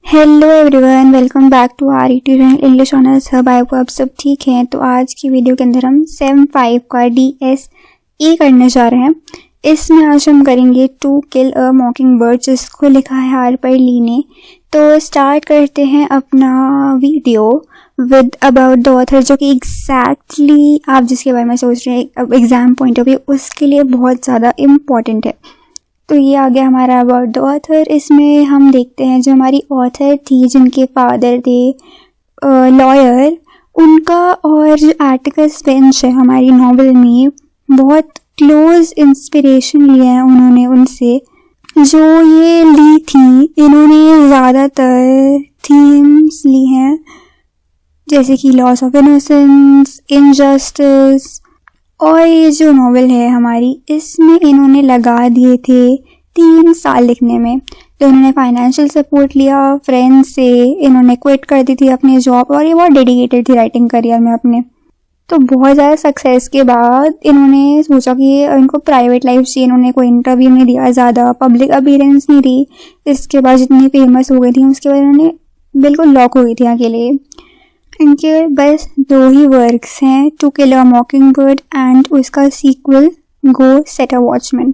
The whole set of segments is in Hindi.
Hello everyone, welcome back to R E T English honours hub. I hope आप सब ठीक हैं। तो आज की वीडियो के अंदर हम 7-5 का DSE करने जा रहे हैं। इसमें आज हम करेंगे टू किल अ मॉकिंग बर्ड, जिसको लिखा है हार्पर ली ने। तो स्टार्ट करते हैं अपना video with about the author, जो कि एग्जैक्टली आप जिसके बारे में सोच रहे हैं एग्जाम पॉइंट ऑफ व्यू, उसके लिए बहुत ज़्यादा इम्पॉर्टेंट है। तो ये आ गया हमारा अबाउट द ऑथर। इसमें हम देखते हैं जो हमारी ऑथर थी, जिनके फादर थे लॉयर, उनका और जो एटिकस फिंच है हमारी नॉवेल में, बहुत क्लोज इंस्पिरेशन लिया है उन्होंने उनसे। जो ये ली थी, इन्होंने ज़्यादातर थीम्स ली हैं जैसे कि लॉस ऑफ इनोसेंस, इनजस्टिस, और ये जो नॉवेल है हमारी, इसमें इन्होंने लगा दिए थे 3 साल लिखने में। तो इन्होंने फाइनेंशियल सपोर्ट लिया फ्रेंड्स से, इन्होंने क्विट कर दी थी अपनी जॉब, और ये बहुत डेडिकेटेड थी राइटिंग करियर में अपने। तो बहुत ज़्यादा सक्सेस के बाद इन्होंने सोचा कि इनको प्राइवेट लाइफ चाहिए। इन्होंने कोई इंटरव्यू नहीं दिया, ज़्यादा पब्लिक अपीयरेंस नहीं दी। इसके बाद जितनी फेमस हो गई थी, उसके बाद इन्होंने बिल्कुल लॉक हो गई थी अकेले। इनके बस 2 ही वर्क्स हैं, to kill a mockingbird and उसका sequel go set a watchman.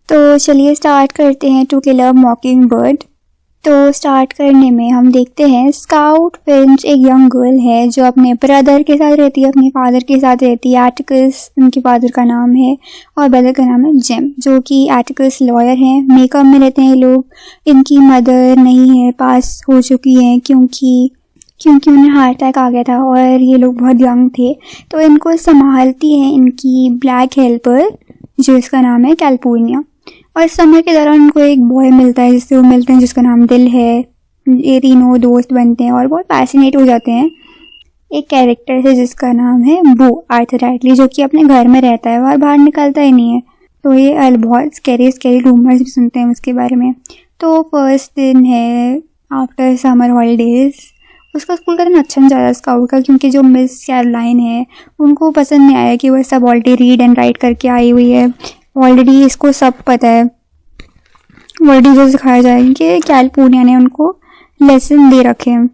तो चलिए स्टार्ट करते हैं to kill a mockingbird. तो स्टार्ट करने में हम देखते हैं स्काउट फिंच एक यंग गर्ल है जो अपने ब्रदर के साथ रहती है, अपने फादर के साथ रहती है। एटिकस उनके फादर का नाम है और ब्रदर का नाम है जेम, जो कि एटिकस लॉयर हैं। मेकअप में रहते हैं लोग। इनकी मदर नहीं है, पास हो चुकी हैं क्योंकि उन्हें हार्ट अटैक आ गया था और ये लोग बहुत यंग थे। तो इनको संभालती है इनकी ब्लैक हेल्पर, जो इसका नाम है कैलिफोर्निया। और समय के दौरान उनको एक बॉय मिलता है जिससे वो मिलते हैं, जिसका नाम दिल है। ये तीनों दोस्त बनते हैं और बहुत पैशनेट हो जाते हैं। एक कैरेक्टर है जिसका नाम है बो आर्थर राइटली, जो कि अपने घर में रहता है और बाहर निकलता ही नहीं है। तो ये बहुत स्कैरी रूमर्स भी सुनते हैं उसके बारे में। तो फर्स्ट दिन है आफ्टर समर हॉलीडेज। उसका स्कूल का दिन अच्छा नहीं जा रहा स्काउट का, क्योंकि जो मिस कैरोलाइन है उनको पसंद नहीं आया कि वह सब ऑलरेडी रीड एंड राइट करके आई हुई है। ऑलरेडी इसको सब पता है। ऑलरेडी जो सिखाया जाएगा कि कैलिफोर्निया ने उनको लेसन दे रखे हैं।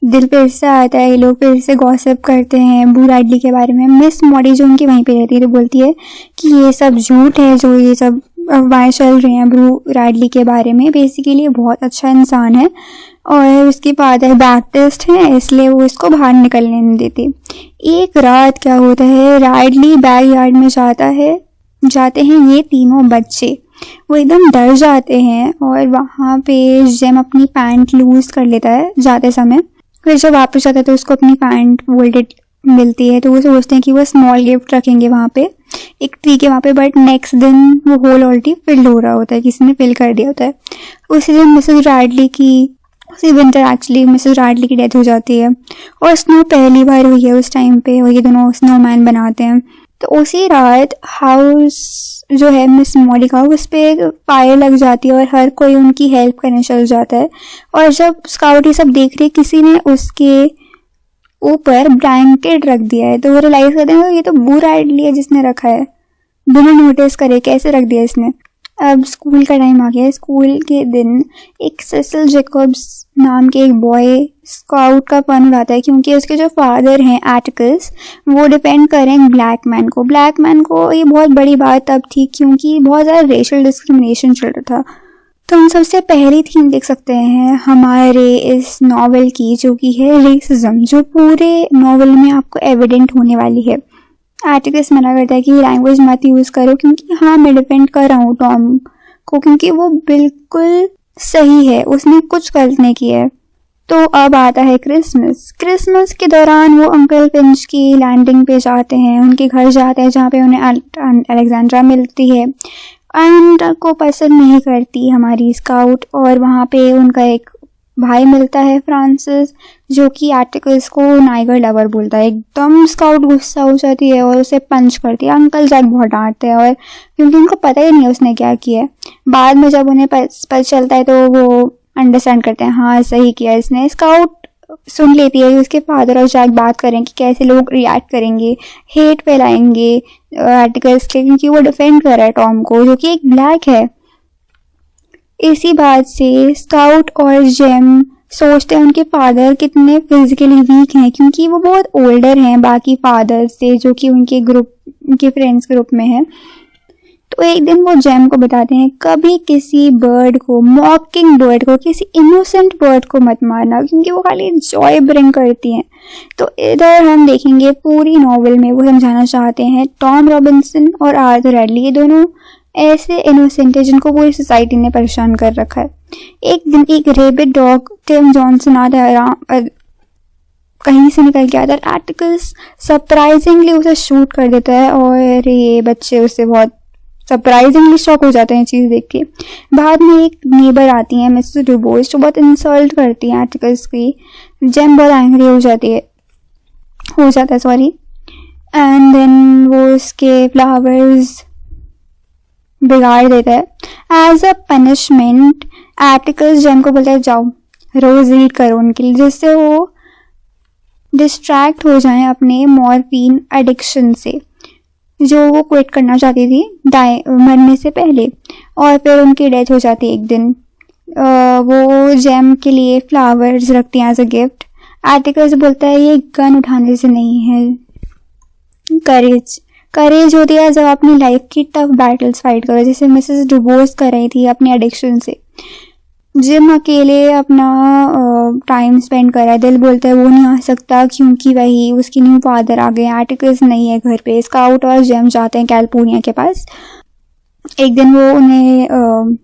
दिल फिर से आता है, ये लोग फिर से गॉसिप करते हैं बू राइडली के बारे में। मिस मॉडी जो उनकी वहीं पे रहती है, तो बोलती है कि ये सब झूठ है, जो ये सब अफवाहें चल रही हैं बू राइडली के बारे में। बेसिकली बहुत अच्छा इंसान है और उसके फादर बैप्टिस्ट हैं, इसलिए वो इसको बाहर निकलने नहीं देते। एक रात क्या होता है, राइडली बैक यार्ड में जाते हैं ये तीनों बच्चे। वो एकदम डर जाते हैं और वहाँ पे जेम अपनी पैंट लूज कर लेता है जाते समय। फिर जब वापस जाता है तो उसको अपनी पैंट फोल्डेड मिलती है। तो वो सोचते हैं कि वो स्मॉल गिफ्ट रखेंगे वहाँ पे एक ट्री के वहाँ पे। बट नेक्स्ट दिन वो होल ऑलरेडी फिल्ड हो रहा होता है, किसी ने फिल कर दिया होता है। उसी दिन मिसेस राइडली की डेथ हो जाती है और स्नो पहली बार हुई है उस टाइम पे, और ये दोनों स्नोमैन बनाते हैं। तो उसी रात हाउस जो है मिस मॉडी का, उस पर फायर लग जाती है और हर कोई उनकी हेल्प करने चल जाता है। और जब स्काउट ये सब देख रही है, किसी ने उसके ऊपर ब्लैंकेट रख दिया है, तो वो रियलाइज करते हैं ये तो बू राइडली है जिसने रखा है, बिना नोटिस करे कैसे रख दिया इसने। अब स्कूल का टाइम आ गया है। स्कूल के दिन एक सेसिल जैकब्स नाम के एक बॉय स्काउट का फन उड़ाता है, क्योंकि उसके जो फादर हैं एटिकस, वो डिपेंड करें ब्लैक मैन को। ये बहुत बड़ी बात तब थी क्योंकि बहुत ज़्यादा रेशियल डिस्क्रिमिनेशन चल रहा था। तो हम सबसे पहली थीम देख सकते हैं हमारे इस नॉवेल की, जो कि है रेसिज्म, जो पूरे नॉवेल में आपको एविडेंट होने वाली है। एटिकस मना करता है कि लैंग्वेज मत यूज़ करो, क्योंकि हाँ मैं डिपेंड कर रहा हूँ टॉम को, क्योंकि वो बिल्कुल सही है, उसने कुछ गलत नहीं किया है। तो अब आता है क्रिसमस के दौरान वो अंकल फिंच की लैंडिंग पे जाते हैं, उनके घर जाते हैं जहाँ पे उन्हें अलेक्जेंड्रा मिलती है। एंड को पसंद नहीं करती हमारी स्काउट, और वहाँ पे उनका एक भाई मिलता है फ्रांसिस, जो कि एटिकस को नाइगर लवर बोलता है। एकदम स्काउट गुस्सा हो जाती है और उसे पंच करती है। अंकल जैक बहुत डांटते हैं, और क्योंकि उनको पता ही नहीं है उसने क्या किया है। बाद में जब उन्हें पता चलता है तो वो अंडरस्टैंड करते हैं, हाँ सही किया इसने। स्काउट सुन लेती है कि उसके फादर और जैक बात करें कि कैसे लोग रिएक्ट करेंगे, हेट फैलाएंगे एटिकस के, क्योंकि वो डिफेंड कर रहा है टॉम को, जो कि एक ब्लैक है। इसी बात से स्काउट और जेम सोचते हैं उनके फादर कितने फिजिकली वीक हैं, क्योंकि वो बहुत ओल्डर हैं बाकी फादर से जो कि उनके फ्रेंड्स ग्रुप में है। तो एक दिन वो जेम को बताते हैं कभी किसी बर्ड को, मॉकिंग बर्ड को, किसी इनोसेंट बर्ड को मत मारना, क्योंकि वो खाली जॉय ब्रिंग करती हैं। तो इधर हम देखेंगे पूरी नॉवेल में वो समझाना चाहते हैं टॉम रॉबिन्सन और आर्थर एडली, ये दोनों ऐसे इनोसेंट है जिनको पूरी सोसाइटी ने परेशान कर रखा है। एक दिन एक रेबिट डॉग टिम जॉनसन आता है, कहीं से निकल के आता है। आर्टिकल्स सरप्राइजिंगली उसे शूट कर देता है और ये बच्चे उससे बहुत सरप्राइजिंगली शॉक हो जाते हैं चीज़ देख के। बाद में एक नेबर आती है मिसेस डुबोस, जो बहुत इंसल्ट करती है आर्टिकल्स की। जेम बहुत एंग्री हो जाता है एंड देन वो उसके फ्लावर्स बिगाड़ देता है। As a punishment articles Jem को बोलता है जाओ रोज रीड करो उनके लिए, जिससे वो डिस्ट्रैक्ट हो जाएं अपने मॉर्फिन एडिक्शन से, जो वो क्विट करना चाहती थी मरने से पहले। और फिर उनकी डेथ हो जाती है एक दिन। वो जेम के लिए फ्लावर्स रखती हैं एज अ गिफ्ट। आर्टिकल्स बोलता है ये गन उठाने से नहीं है, करेज होती है जब अपनी लाइफ की टफ बैटल्स फाइट करो, जैसे मिसेस डुबोस कर रही थी अपनी एडिक्शन से। जिम अकेले अपना टाइम स्पेंड कर रहा है, दिल बोलता है वो नहीं आ सकता क्योंकि वही उसकी न्यू फादर आ गए, आर्टिकल्स नहीं है घर पे। स्काउट और जेम जाते हैं कैलिफोर्निया के पास। एक दिन वो उन्हें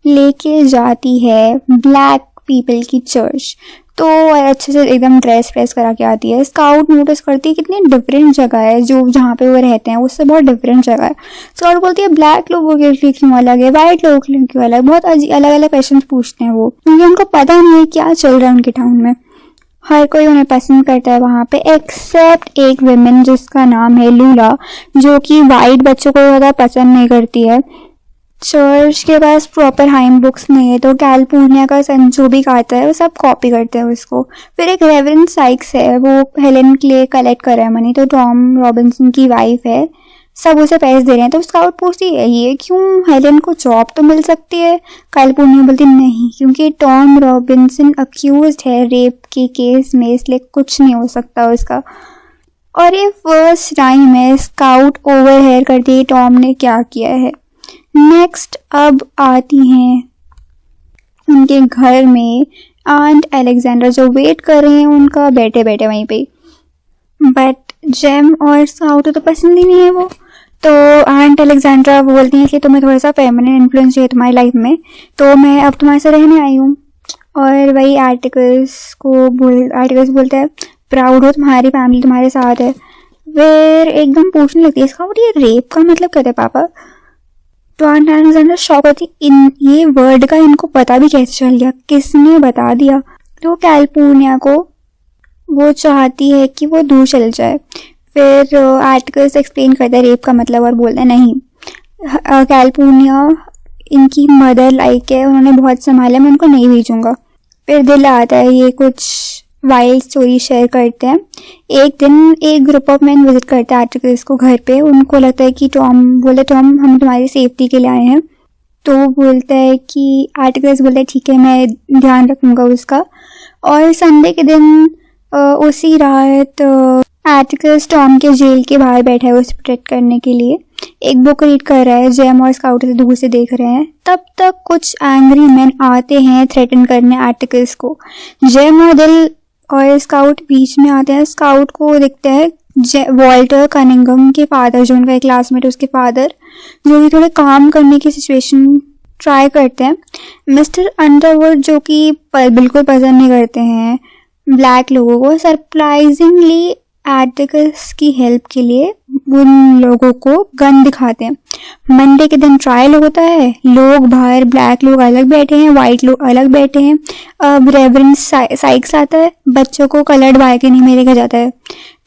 लेके जाती है ब्लैक पीपल की चर्च, तो अच्छे से एकदम ड्रेस करा के आती है। स्काउट नोटिस करती है कितनी डिफरेंट जगह है, जो जहाँ पे वो रहते हैं उससे बहुत डिफरेंट जगह है। स्काउट बोलती है ब्लैक लोगों के लिए क्यों अलग है, वाइट लोगों के लिए क्यों अलग। बहुत अलग अलग क्वेश्चन पूछते हैं वो, क्योंकि उनको पता नहीं है क्या चल रहा है उनके टाउन में। हर कोई उन्हें पसंद करता है वहाँ पे, एक्सेप्ट एक विमेन जिसका नाम है लूला, जो कि वाइट बच्चों को ज़्यादा पसंद नहीं करती है। चर्च के पास प्रॉपर हाइम बुक्स नहीं है, तो कैलिफोर्निया का सन जो भी गाता है वो सब कॉपी करते हैं उसको। फिर एक रेवरेंड साइक्स है, वो हेलेन के लिए कलेक्ट कर रहा है मनी, तो टॉम रॉबिन्सन की वाइफ है, सब उसे पैसे दे रहे हैं। तो स्काउट पूछती है ये क्यों, हेलेन को जॉब तो मिल सकती है। कैलिफोर्निया बोलती नहीं, क्योंकि टॉम रॉबिन्सन अक्यूज्ड है रेप के केस में, इसलिए कुछ नहीं हो सकता उसका। और ये फर्स्ट टाइम है स्काउट ओवरहेयर करती है टॉम ने क्या किया है। नेक्स्ट अब आती हैं उनके घर में आंट अलेक्जेंड्रा, जो वेट कर रहे हैं उनका बैठे बैठे वहीं पे। बट जेम और स्काउट तो पसंद ही नहीं है वो। तो आंट अलेक्जेंड्रा बोलती हैं कि तुम्हें थोड़ा सा फेमिनिन इन्फ्लुएंस चाहिए तुम्हारी लाइफ में, तो मैं अब तुम्हारे साथ रहने आई हूँ। और वही आर्टिकल्स बोलता है प्राउड हो, तुम्हारी फैमिली तुम्हारे साथ है। फिर एकदम पूछने लगती है स्काउट ये रेप का मतलब कहते हैं पापा। तो आंट अलेक्जेंड्रा शॉक होती ये वर्ड का इनको पता भी कैसे चल गया, किसने बता दिया। तो कैलिफोर्निया को वो चाहती है कि वो दूर चल जाए। फिर आर्टिकल्स एक्सप्लेन करता है रेप का मतलब और बोलता है नहीं, कैलिफोर्निया इनकी मदर लाइक है, उन्होंने बहुत संभाला, मैं उनको नहीं भेजूंगा। फिर दिल आता है ये कुछ वाइल्ड स्टोरी शेयर करते हैं। एक दिन एक ग्रुप ऑफ मैन विजिट करते हैं आर्टिकल्स को घर पे। उनको लगता है कि टॉम हम तुम्हारी सेफ्टी के लिए आए हैं। तो बोलता है कि आर्टिकल्स बोलता है ठीक है मैं ध्यान रखूंगा उसका। और संडे के दिन उसी रात आर्टिकल्स टॉम के जेल के बाहर बैठा है उसे प्रोटेक्ट करने के लिए, एक बुक रीड कर रहा है। जेम और स्काउट से दूर से देख रहे हैं। तब तक कुछ एंग्री मैन आते हैं थ्रेटन करने आर्टिकल्स को। जेम और दिल और स्काउट बीच में आते हैं। स्काउट को दिखते हैं वॉल्टर कनिंगम के फादर, जो उनका एक क्लासमेट है उसके फादर, जो कि थोड़े काम करने की सिचुएशन ट्राई करते हैं। मिस्टर अंडरवुड जो कि बिल्कुल पसंद नहीं करते हैं ब्लैक लोगों को, सरप्राइजिंगली आर्टिकल्स की हेल्प के लिए उन लोगों को गन दिखाते हैं। मंडे के दिन ट्रायल होता है, लोग बाहर ब्लैक लोग अलग बैठे हैं, वाइट लोग अलग बैठे हैं। अब रेवरेंड साइक्स आता है, बच्चों को कलर्ड बालकनी में लेकर जाता है।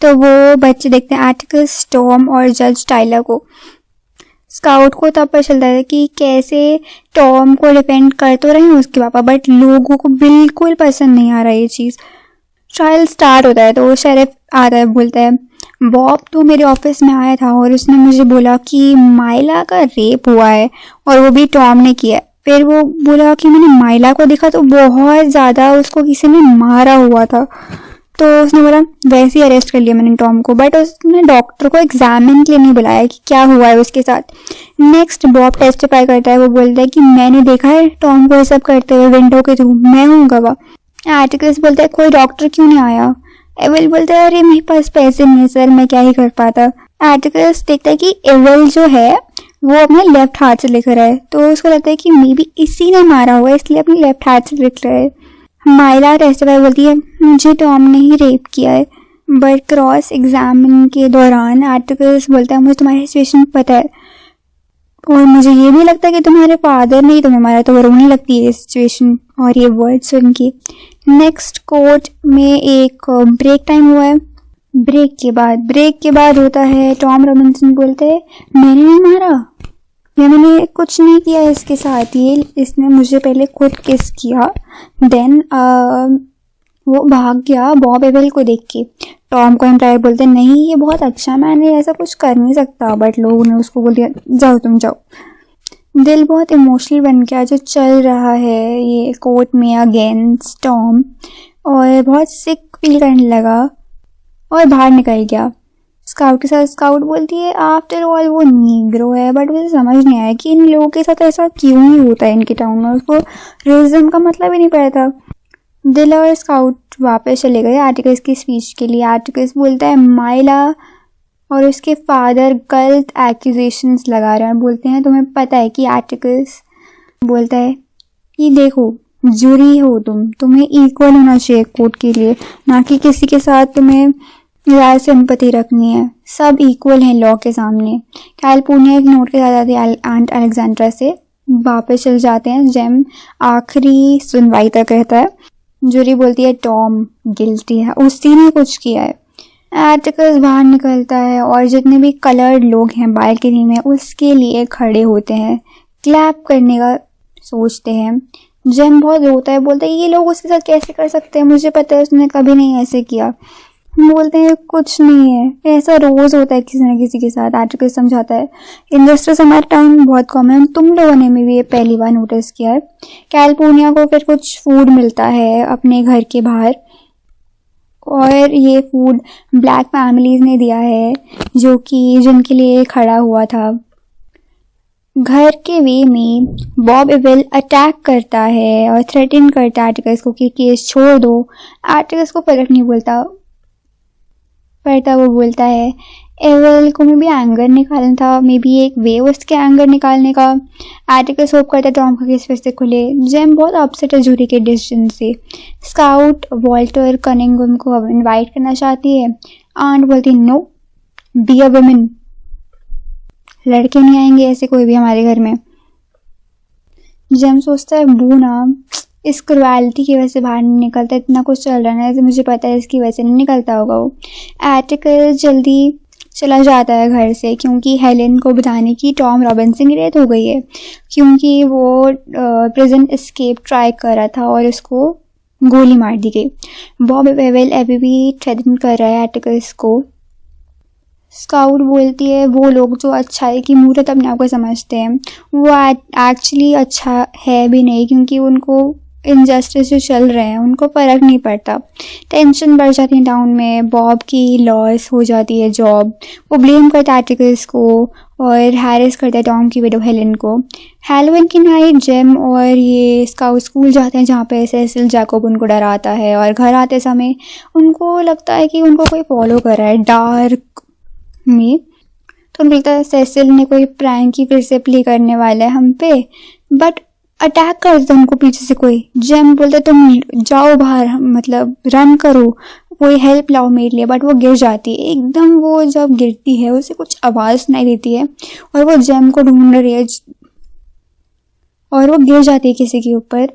तो वो बच्चे देखते हैं आर्टिकल्स, टॉम और जज टाइलर को। स्काउट को तब पता चलता है कि कैसे टॉम को डिफेंड कर तो रहे हैं उसके पापा, बट लोगों को बिल्कुल पसंद नहीं आ रहा ये चीज़। ट्रायल स्टार्ट होता है तो शेरिफ आता है, बोलता है बॉब तो मेरे ऑफिस में आया था और उसने मुझे बोला कि माइला का रेप हुआ है और वो भी टॉम ने किया है। फिर वो बोला कि मैंने माइला को देखा तो बहुत ज़्यादा उसको किसी ने मारा हुआ था। तो उसने बोला वैसे ही अरेस्ट कर लिया मैंने टॉम को, बट उसने डॉक्टर को एग्जामिन के लिए नहीं बुलाया कि क्या हुआ है उसके साथ। नेक्स्ट बॉब टेस्टिफाई करता है, वो बोलता है कि मैंने देखा है टॉम को ये सब करते हुए विंडो के थ्रू, मैं हूँ गवाह। आर्टिकल्स बोलता है कोई डॉक्टर क्यों नहीं आया। एवल बोलता है अरे मेरे पास पैसे नहीं है सर, मैं क्या ही कर पाता। आर्टिकल्स देखता है कि एवल जो है वो अपने लेफ्ट हाथ से लिख रहा है, तो उसको लगता है कि मे बी इसी ने मारा हुआ है इसलिए अपने लेफ्ट हाथ से लिख रहा है। माइला टेस्टिफाई बोलती है मुझे टॉम ने ही रेप किया है, बट क्रॉस एग्जामिन के दौरान आर्टिकल्स बोलता है मुझे तुम्हारी सिचुएशन पता है और मुझे ये भी लगता है कि तुम्हारे फादर ने ही तुम्हें मारा, तो वो रोने लगती है सिचुएशन और ये वर्ड सुन के। नेक्स्ट कोर्ट में एक ब्रेक टाइम हुआ है। ब्रेक के बाद होता है टॉम रॉबिन्सन बोलते हैं मैंने नहीं मारा, या मैंने कुछ नहीं किया इसके साथ, ये इसने मुझे पहले खुद किस किया, देन वो भाग गया बॉब एवल को देख के। टॉम को एम्प्लॉयर बोलते नहीं ये बहुत अच्छा मैन है, ऐसा कुछ कर नहीं सकता, बट लोगों ने उसको बोल दिया जाओ तुम जाओ। दिल बहुत इमोशनल बन गया जो चल रहा है ये कोर्ट में अगेंस्ट टॉम, और बहुत सिक फील करने लगा और बाहर निकल गया स्काउट के साथ। स्काउट बोलती है आफ्टर ऑल वो नीग्रो है, बट मुझे समझ नहीं आया कि इन लोगों के साथ ऐसा क्यों ही होता है इनके टाउन में, उसको रेसिज्म का मतलब ही नहीं पता था। दिल और स्काउट वापस चले गए आर्टिकल्स की स्पीच के लिए। आर्टिकल्स बोलता है माइला और उसके फादर गलत एक्यूजेशंस लगा रहे हैं, बोलते हैं तुम्हें पता है कि आर्टिकल्स बोलता है कि देखो जूरी हो तुम्हें इक्वल होना चाहिए कोर्ट के लिए, ना कि किसी के साथ तुम्हें ज़्यादा सिंपैथी रखनी है, सब इक्वल हैं लॉ के सामने। कैलिफोर्निया एक नोट के साथ आते हैं आंट अलेक्जेंड्रा से वापस चल जाते हैं। जेम आखिरी सुनवाई तक रहता है। जूरी बोलती है टॉम गिल्टी है, उसी ने कुछ किया है। आर्टिकल्स बाहर निकलता है और जितने भी कलर्ड लोग हैं बालकनी में उसके लिए खड़े होते हैं, क्लैप करने का सोचते हैं। जेम बहुत रोता है, बोलता है ये लोग उसके साथ कैसे कर सकते हैं, मुझे पता है उसने कभी नहीं ऐसे किया। बोलते हैं कुछ नहीं है, ऐसा रोज होता है किसी न किसी के साथ। आर्टिकल समझाता है इंडस्ट्रीज हमारे टाउन में बहुत कॉमन है, तुम लोगों ने भी ये पहली बार नोटिस किया है। कैलिफोर्निया को फिर कुछ फूड मिलता है अपने घर के बाहर, और ये फूड ब्लैक फैमिलीज ने दिया है जो कि जिनके लिए खड़ा हुआ था। घर के वे में बॉब एवल अटैक करता है और थ्रेटन करता है आर्टिकल्स को कि केस छोड़ दो। आर्टिकल्स को फर्क नहीं पड़ता, वो बोलता है एवल को में भी एंगर निकालना था, मे बी एक वे उसके एंगर निकालने का। आर्टिकल्स होप करता है टॉम का केस फिर से खुले। जेम बहुत अपसेट है जूरी के डिसीजन से। स्काउट वॉल्टर कनिंगम को अब इनवाइट करना चाहती है। आंट बोलती नो बी अ वुमेन, लड़के नहीं आएंगे ऐसे कोई भी हमारे घर में। जेम सोचता है वो ना इस क्रुएलिटी की वजह से बाहर नहीं निकलता, इतना कुछ चल रहा है मुझे पता है इसकी वजह से नहीं निकलता होगा वो। आर्टिकल जल्दी चला जाता है घर से क्योंकि हेलेन को बताने की टॉम रॉबिन्सन की डेथ हो गई है, क्योंकि वो प्रिजन एस्केप ट्राई कर रहा था और उसको गोली मार दी गई। बॉब एवल अभी भी थ्रेटन कर रहा है आर्टिकल्स को। स्काउट बोलती है वो लोग जो अच्छाई की मूर्त अपने आप को समझते हैं वो एक्चुअली अच्छा है भी नहीं, क्योंकि उनको इनजस्टिस जो चल रहे हैं उनको फ़र्क नहीं पड़ता। टेंशन बढ़ जाती है टाउन में, बॉब की लॉस हो जाती है जॉब, वो ब्लेम करता है आर्टिकल्स को और हैरिस करता है टॉम की विडो हेलेन को। हैलोवीन की नाइट जेम और ये स्काउट स्कूल जाते हैं जहाँ पे सेसिल जैकोब उनको डराता है, और घर आते समय उनको लगता है कि उनको कोई फॉलो कर रहा है डार्क में। तो उनको लगता है सेसिल ने कोई प्रैंक की फिर से प्ले करने वाला है हम पे, बट अटैक कर देता उनको पीछे से कोई। जेम बोलते तुम जाओ बाहर, मतलब रन करो, कोई हेल्प लाओ मेरे लिए, बट वो गिर जाती है एकदम। वो जब गिरती है उसे कुछ आवाज़ सुनाई देती है और वो जेम को ढूंढ रही है और वो गिर जाती है किसी के ऊपर,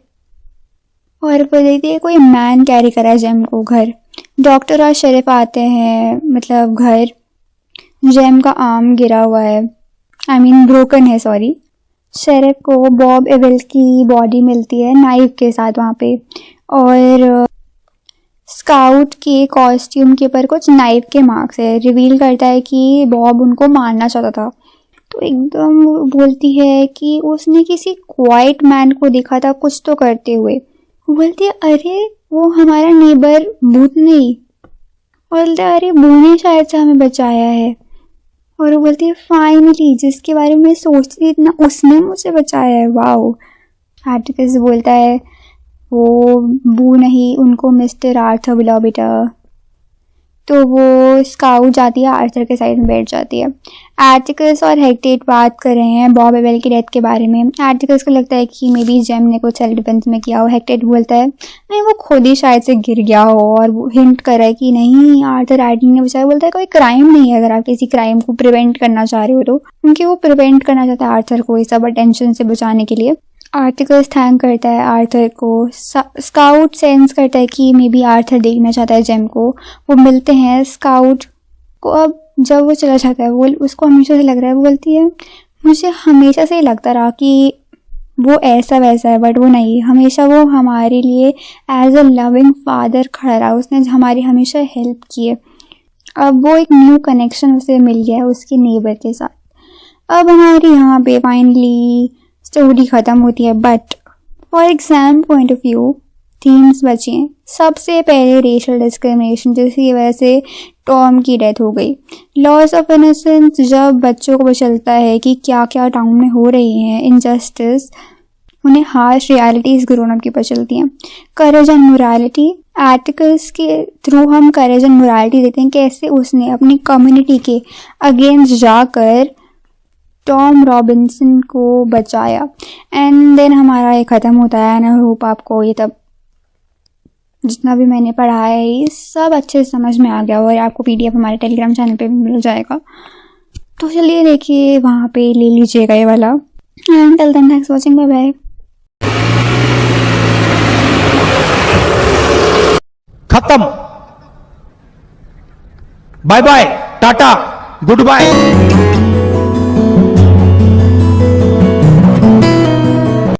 और वो देखती है कोई मैन कैरी करा है जेम को घर। डॉक्टर और शेरिफ आते हैं मतलब घर। जेम का आर्म गिरा हुआ है, ब्रोकन है सॉरी। शेरिफ को बॉब एवल की बॉडी मिलती है नाइफ के साथ वहाँ पे, और स्काउट के कॉस्ट्यूम के ऊपर कुछ नाइफ के मार्क्स है। रिवील करता है कि बॉब उनको मारना चाहता था। तो एकदम बोलती है कि उसने किसी क्वाइट मैन को देखा था कुछ तो करते हुए। वो बोलती है अरे वो हमारा नेबर भूत नहीं। बोलते है अरे बू ने शायद से हमें बचाया है। और वो बोलती है फाइनली जिसके बारे में सोचती थी इतना उसने मुझे बचाया है, वाओ। आर्टिकस बोलता है वो बू नहीं, उनको मिस्टर आर्थर बुलाओ बेटा। तो वो स्काउट जाती है, आर्थर के साइड में बैठ जाती है। आर्टिकस और हेक्टेट बात कर रहे हैं बॉब एबेल की डेथ के बारे में। आर्टिकस को लगता है कि मे बी जेम ने कुछ सेल्फ डिफेंस में किया हो। हेक्टेट बोलता है नहीं वो खुद ही शायद से गिर गया हो, और वो हिंट कर रहा है कि नहीं आर्थर एडलिंग ने बचाया। बोलता है कोई क्राइम नहीं है अगर आप किसी क्राइम को प्रिवेंट करना चाह रहे हो तो, क्योंकि वो प्रिवेंट करना चाहता है आर्थर को इस सब अटेंशन से बचाने के लिए। आर्टिकल्स थैंक करता है आर्थर को। स्काउट सेंस करता है कि मे बी आर्थर देखना चाहता है जेम को। वो मिलते हैं स्काउट को। अब जब वो चला जाता है वो उसको हमेशा से लग रहा है, वो बोलती है मुझे हमेशा से लगता रहा कि वो ऐसा वैसा है, बट वो नहीं, हमेशा वो हमारे लिए एज अ लविंग फादर खड़ा रहा, उसने हमारी हमेशा हेल्प की है। अब वो एक न्यू कनेक्शन उसे मिल गया है उसके नेबर के साथ। अब हमारी यहाँ पे फाइनली स्टोरी ख़त्म होती है, but for exam point of view themes बचे हैं। सबसे पहले रेशियल डिस्क्रिमिनेशन जिसकी वजह से टॉम की डेथ हो गई। लॉस ऑफ इनोसेंस जब बच्चों को पता चलता है कि क्या क्या टाउन में हो रही हैं इनजस्टिस, उन्हें हार्श रियलिटीज ग्रोन अप की पता चलती हैं। करेज एंड मोरालिटी, आर्टिकल्स के थ्रू हम करेज एंड मोरालिटी देखते हैं कैसे उसने अपनी कम्युनिटी के अगेंस्ट जाकर टॉम रॉबिन्सन को बचाया। एंड देन हमारा ये ख़त्म होता है। एंड आई होप आपको ये तब जितना भी मैंने पढ़ा है ये सब अच्छे से समझ में आ गया और आपको PDF हमारे टेलीग्राम चैनल पे भी मिल जाएगा। तो चलिए देखिए वहाँ पे ले लीजिएगा ये वाला। And till then thanks watching, bye bye. खत्म, bye bye, tata, good bye.